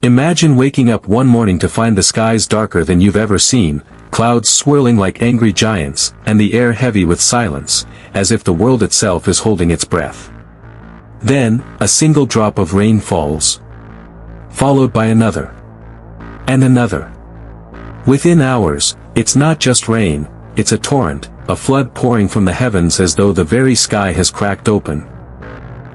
Imagine waking up one morning to find the skies darker than you've ever seen, clouds swirling like angry giants, and the air heavy with silence, as if the world itself is holding its breath. Then, a single drop of rain falls, followed by another, and another. Within hours, it's not just rain, it's a torrent, a flood pouring from the heavens as though the very sky has cracked open.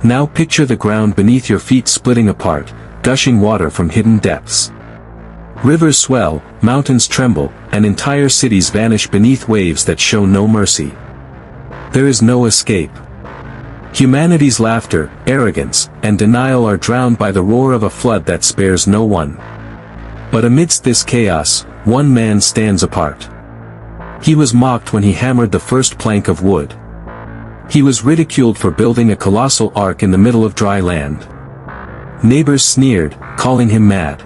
Now picture the ground beneath your feet splitting apart, gushing water from hidden depths. Rivers swell, mountains tremble, and entire cities vanish beneath waves that show no mercy. There is no escape. Humanity's laughter, arrogance, and denial are drowned by the roar of a flood that spares no one. But amidst this chaos, one man stands apart. He was mocked when he hammered the first plank of wood. He was ridiculed for building a colossal ark in the middle of dry land. Neighbors sneered, calling him mad.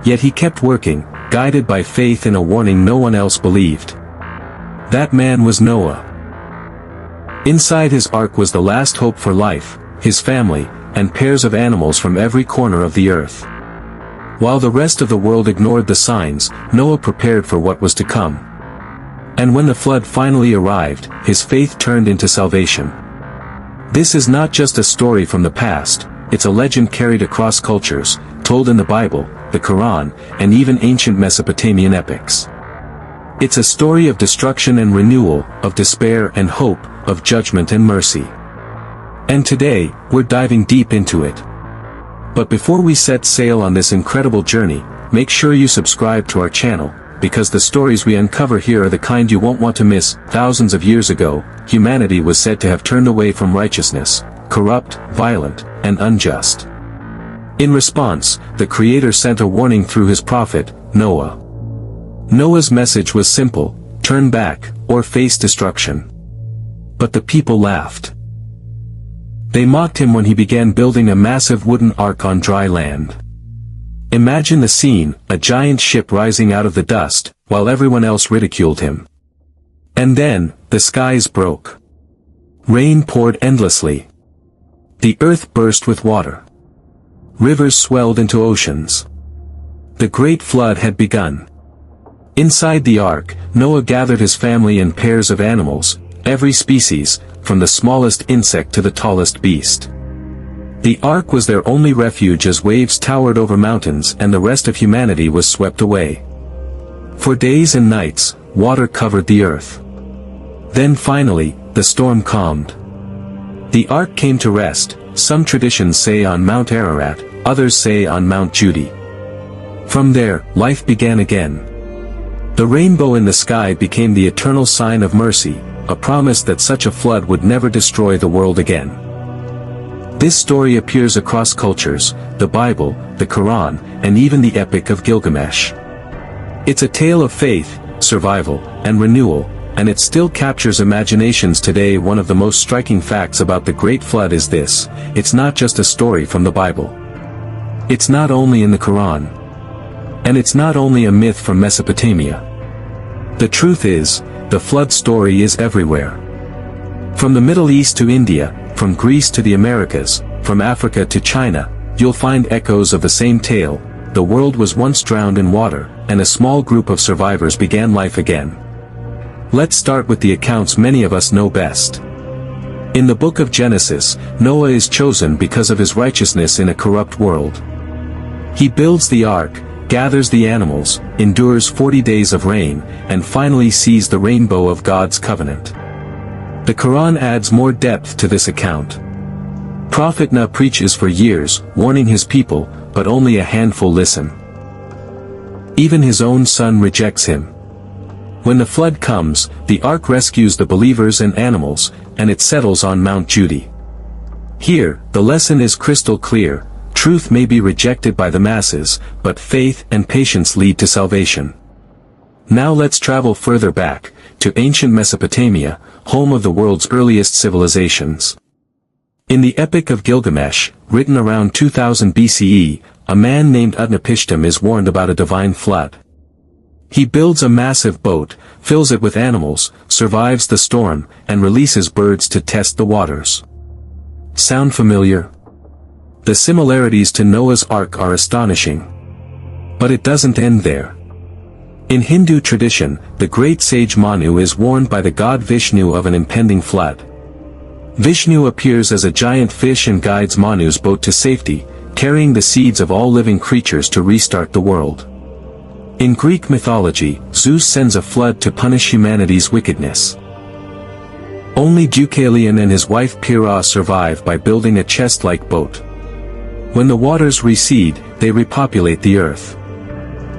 Yet he kept working, guided by faith and a warning no one else believed. That man was Noah. Inside his ark was the last hope for life, his family, and pairs of animals from every corner of the earth. While the rest of the world ignored the signs, Noah prepared for what was to come. And when the flood finally arrived, his faith turned into salvation. This is not just a story from the past, it's a legend carried across cultures, told in the Bible, the Quran, and even ancient Mesopotamian epics. It's a story of destruction and renewal, of despair and hope, of judgment and mercy. And today, we're diving deep into it. But before we set sail on this incredible journey, make sure you subscribe to our channel, because the stories we uncover here are the kind you won't want to miss. Thousands of years ago, humanity was said to have turned away from righteousness, corrupt, violent, and unjust. In response, the Creator sent a warning through his prophet, Noah. Noah's message was simple: turn back, or face destruction. But the people laughed. They mocked him when he began building a massive wooden ark on dry land. Imagine the scene, a giant ship rising out of the dust, while everyone else ridiculed him. And then, the skies broke. Rain poured endlessly. The earth burst with water. Rivers swelled into oceans. The great flood had begun. Inside the ark, Noah gathered his family and pairs of animals, every species, from the smallest insect to the tallest beast. The ark was their only refuge as waves towered over mountains and the rest of humanity was swept away. For days and nights, water covered the earth. Then finally, the storm calmed. The ark came to rest, some traditions say on Mount Ararat, others say on Mount Judy. From there, life began again. The rainbow in the sky became the eternal sign of mercy, a promise that such a flood would never destroy the world again. This story appears across cultures, the Bible, the Quran, and even the Epic of Gilgamesh. It's a tale of faith, survival, and renewal, and it still captures imaginations today. One of the most striking facts about the Great Flood is this: it's not just a story from the Bible. It's not only in the Quran. And it's not only a myth from Mesopotamia. The truth is, the flood story is everywhere. From the Middle East to India, from Greece to the Americas, from Africa to China, you'll find echoes of the same tale. The world was once drowned in water, and a small group of survivors began life again. Let's start with the accounts many of us know best. In the book of Genesis, Noah is chosen because of his righteousness in a corrupt world. He builds the ark, gathers the animals, endures 40 days of rain, and finally sees the rainbow of God's covenant. The Quran adds more depth to this account. Prophet Noah preaches for years, warning his people, but only a handful listen. Even his own son rejects him. When the flood comes, the ark rescues the believers and animals, and it settles on Mount Judy. Here, the lesson is crystal clear: truth may be rejected by the masses, but faith and patience lead to salvation. Now let's travel further back, to ancient Mesopotamia, home of the world's earliest civilizations. In the Epic of Gilgamesh, written around 2000 BCE, a man named Utnapishtim is warned about a divine flood. He builds a massive boat, fills it with animals, survives the storm, and releases birds to test the waters. Sound familiar? The similarities to Noah's Ark are astonishing. But it doesn't end there. In Hindu tradition, the great sage Manu is warned by the god Vishnu of an impending flood. Vishnu appears as a giant fish and guides Manu's boat to safety, carrying the seeds of all living creatures to restart the world. In Greek mythology, Zeus sends a flood to punish humanity's wickedness. Only Deucalion and his wife Pyrrha survive by building a chest-like boat. When the waters recede, they repopulate the earth.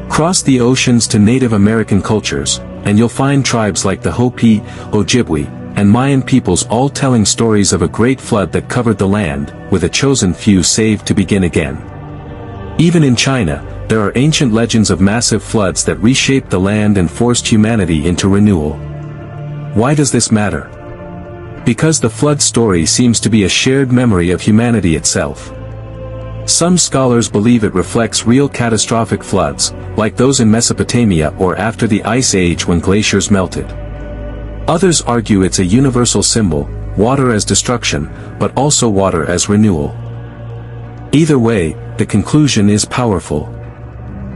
Cross the oceans to Native American cultures, and you'll find tribes like the Hopi, Ojibwe, and Mayan peoples all telling stories of a great flood that covered the land, with a chosen few saved to begin again. Even in China, there are ancient legends of massive floods that reshaped the land and forced humanity into renewal. Why does this matter? Because the flood story seems to be a shared memory of humanity itself. Some scholars believe it reflects real catastrophic floods, like those in Mesopotamia or after the Ice Age when glaciers melted. Others argue it's a universal symbol, water as destruction, but also water as renewal. Either way, the conclusion is powerful.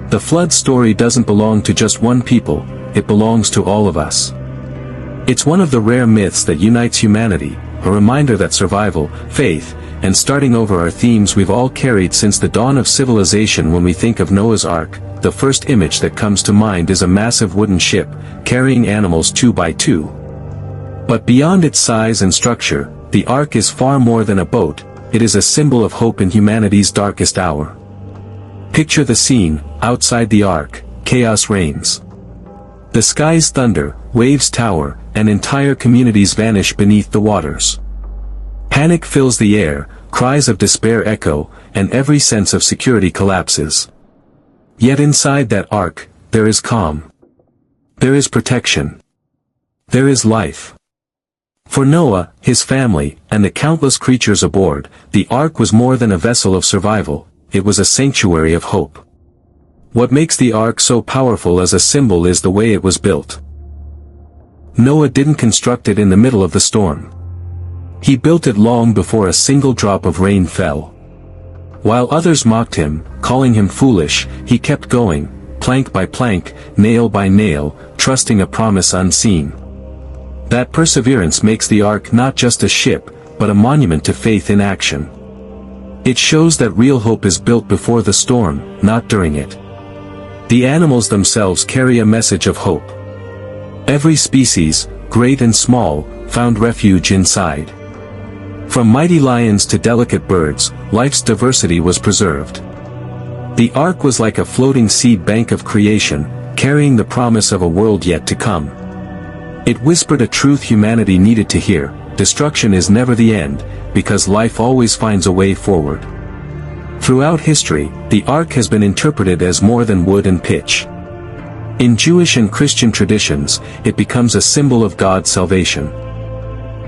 The flood story doesn't belong to just one people, it belongs to all of us. It's one of the rare myths that unites humanity, a reminder that survival, faith, and starting over are themes we've all carried since the dawn of civilization. When we think of Noah's Ark, the first image that comes to mind is a massive wooden ship, carrying animals 2 by 2. But beyond its size and structure, the Ark is far more than a boat, it is a symbol of hope in humanity's darkest hour. Picture the scene: outside the Ark, chaos reigns. The skies thunder, waves tower, and entire communities vanish beneath the waters. Panic fills the air, cries of despair echo, and every sense of security collapses. Yet inside that Ark, there is calm. There is protection. There is life. For Noah, his family, and the countless creatures aboard, the Ark was more than a vessel of survival, it was a sanctuary of hope. What makes the Ark so powerful as a symbol is the way it was built. Noah didn't construct it in the middle of the storm. He built it long before a single drop of rain fell. While others mocked him, calling him foolish, he kept going, plank by plank, nail by nail, trusting a promise unseen. That perseverance makes the Ark not just a ship, but a monument to faith in action. It shows that real hope is built before the storm, not during it. The animals themselves carry a message of hope. Every species, great and small, found refuge inside. From mighty lions to delicate birds, life's diversity was preserved. The Ark was like a floating seed bank of creation, carrying the promise of a world yet to come. It whispered a truth humanity needed to hear: destruction is never the end, because life always finds a way forward. Throughout history, the Ark has been interpreted as more than wood and pitch. In Jewish and Christian traditions, it becomes a symbol of God's salvation.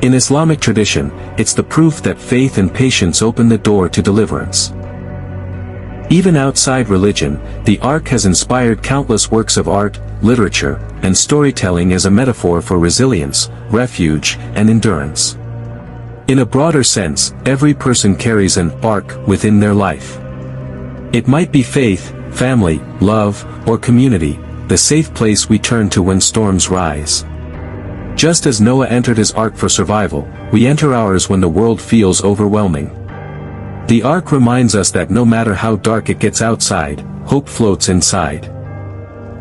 In Islamic tradition, it's the proof that faith and patience open the door to deliverance. Even outside religion, the Ark has inspired countless works of art, literature, and storytelling as a metaphor for resilience, refuge, and endurance. In a broader sense, every person carries an ark within their life. It might be faith, family, love, or community, the safe place we turn to when storms rise. Just as Noah entered his ark for survival, we enter ours when the world feels overwhelming. The Ark reminds us that no matter how dark it gets outside, hope floats inside.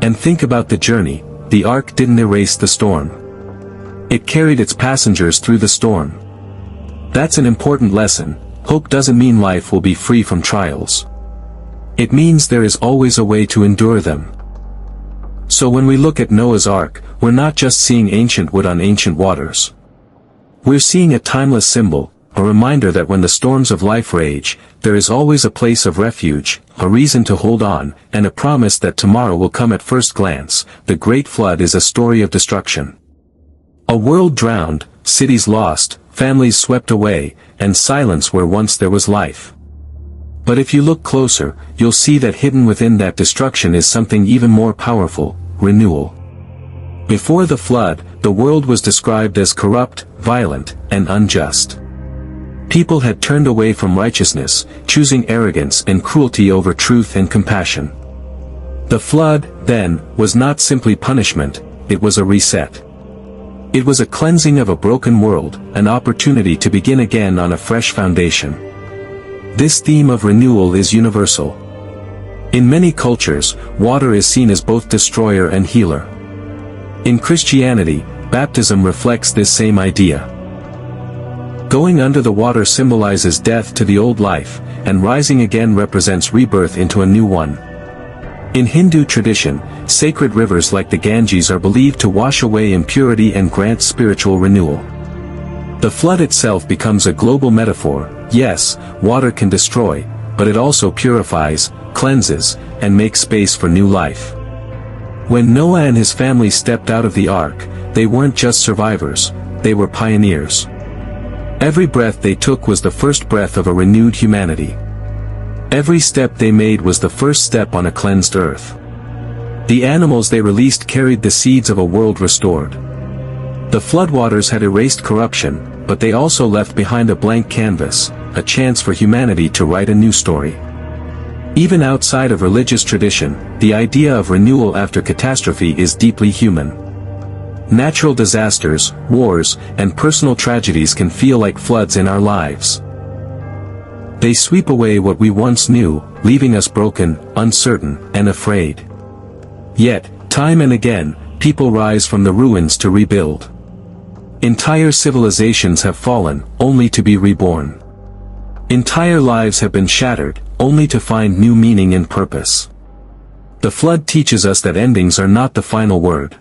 And think about the journey: the Ark didn't erase the storm. It carried its passengers through the storm. That's an important lesson. Hope doesn't mean life will be free from trials. It means there is always a way to endure them. So when we look at Noah's Ark, we're not just seeing ancient wood on ancient waters. We're seeing a timeless symbol, a reminder that when the storms of life rage, there is always a place of refuge, a reason to hold on, and a promise that tomorrow will come. At first glance, the Great Flood is a story of destruction. A world drowned, cities lost, families swept away, and silence where once there was life. But if you look closer, you'll see that hidden within that destruction is something even more powerful: renewal. Before the flood, the world was described as corrupt, violent, and unjust. People had turned away from righteousness, choosing arrogance and cruelty over truth and compassion. The flood, then, was not simply punishment, it was a reset. It was a cleansing of a broken world, an opportunity to begin again on a fresh foundation. This theme of renewal is universal. In many cultures, water is seen as both destroyer and healer. In Christianity, baptism reflects this same idea. Going under the water symbolizes death to the old life, and rising again represents rebirth into a new one. In Hindu tradition, sacred rivers like the Ganges are believed to wash away impurity and grant spiritual renewal. The flood itself becomes a global metaphor. Yes, water can destroy, but it also purifies, cleanses, and makes space for new life. When Noah and his family stepped out of the ark, they weren't just survivors, they were pioneers. Every breath they took was the first breath of a renewed humanity. Every step they made was the first step on a cleansed earth. The animals they released carried the seeds of a world restored. The floodwaters had erased corruption, but they also left behind a blank canvas, a chance for humanity to write a new story. Even outside of religious tradition, the idea of renewal after catastrophe is deeply human. Natural disasters, wars, and personal tragedies can feel like floods in our lives. They sweep away what we once knew, leaving us broken, uncertain, and afraid. Yet, time and again, people rise from the ruins to rebuild. Entire civilizations have fallen, only to be reborn. Entire lives have been shattered, only to find new meaning and purpose. The flood teaches us that endings are not the final word.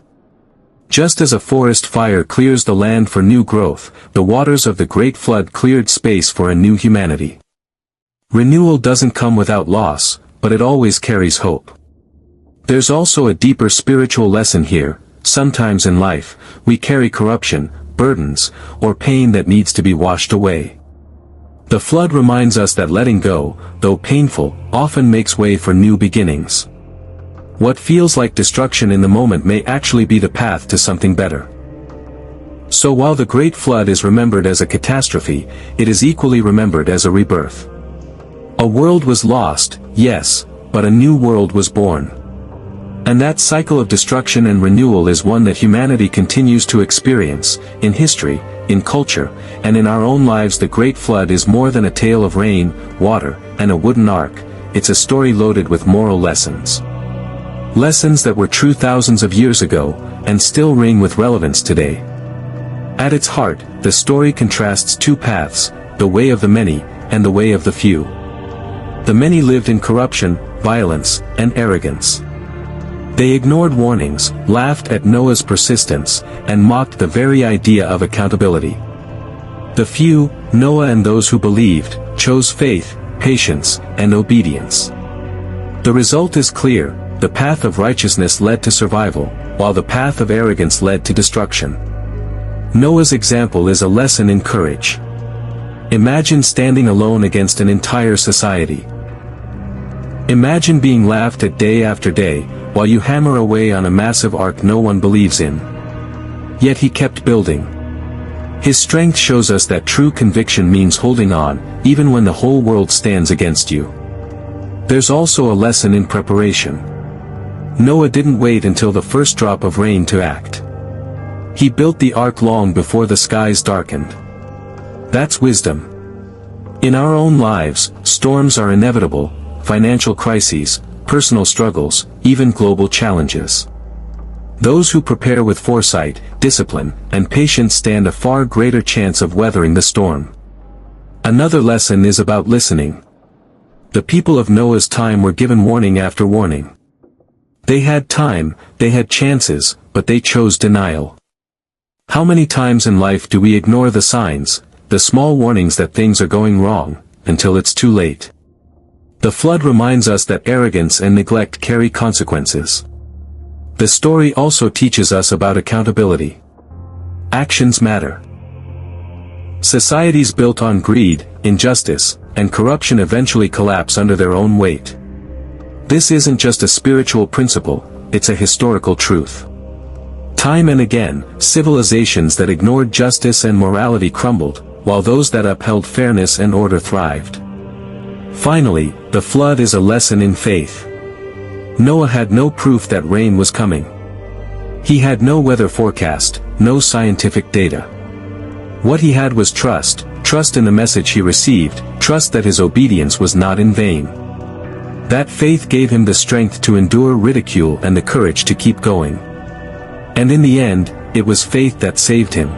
Just as a forest fire clears the land for new growth, the waters of the Great Flood cleared space for a new humanity. Renewal doesn't come without loss, but it always carries hope. There's also a deeper spiritual lesson here. Sometimes in life, we carry corruption, burdens, or pain that needs to be washed away. The flood reminds us that letting go, though painful, often makes way for new beginnings. What feels like destruction in the moment may actually be the path to something better. So while the Great Flood is remembered as a catastrophe, it is equally remembered as a rebirth. A world was lost, yes, but a new world was born. And that cycle of destruction and renewal is one that humanity continues to experience, in history, in culture, and in our own lives. The Great Flood is more than a tale of rain, water, and a wooden ark. It's a story loaded with moral lessons. Lessons that were true thousands of years ago, and still ring with relevance today. At its heart, the story contrasts two paths, the way of the many, and the way of the few. The many lived in corruption, violence, and arrogance. They ignored warnings, laughed at Noah's persistence, and mocked the very idea of accountability. The few, Noah and those who believed, chose faith, patience, and obedience. The result is clear. The path of righteousness led to survival, while the path of arrogance led to destruction. Noah's example is a lesson in courage. Imagine standing alone against an entire society. Imagine being laughed at day after day, while you hammer away on a massive ark no one believes in. Yet he kept building. His strength shows us that true conviction means holding on, even when the whole world stands against you. There's also a lesson in preparation. Noah didn't wait until the first drop of rain to act. He built the ark long before the skies darkened. That's wisdom. In our own lives, storms are inevitable, financial crises, personal struggles, even global challenges. Those who prepare with foresight, discipline, and patience stand a far greater chance of weathering the storm. Another lesson is about listening. The people of Noah's time were given warning after warning. They had time, they had chances, but they chose denial. How many times in life do we ignore the signs, the small warnings that things are going wrong, until it's too late? The flood reminds us that arrogance and neglect carry consequences. The story also teaches us about accountability. Actions matter. Societies built on greed, injustice, and corruption eventually collapse under their own weight. This isn't just a spiritual principle, it's a historical truth. Time and again, civilizations that ignored justice and morality crumbled, while those that upheld fairness and order thrived. Finally, the flood is a lesson in faith. Noah had no proof that rain was coming. He had no weather forecast, no scientific data. What he had was trust in the message he received, trust that his obedience was not in vain. That faith gave him the strength to endure ridicule and the courage to keep going. And in the end, it was faith that saved him.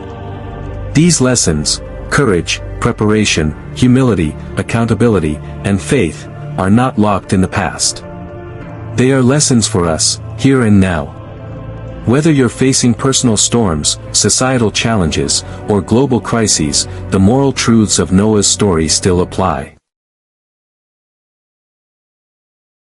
These lessons, courage, preparation, humility, accountability, and faith, are not locked in the past. They are lessons for us, here and now. Whether you're facing personal storms, societal challenges, or global crises, the moral truths of Noah's story still apply.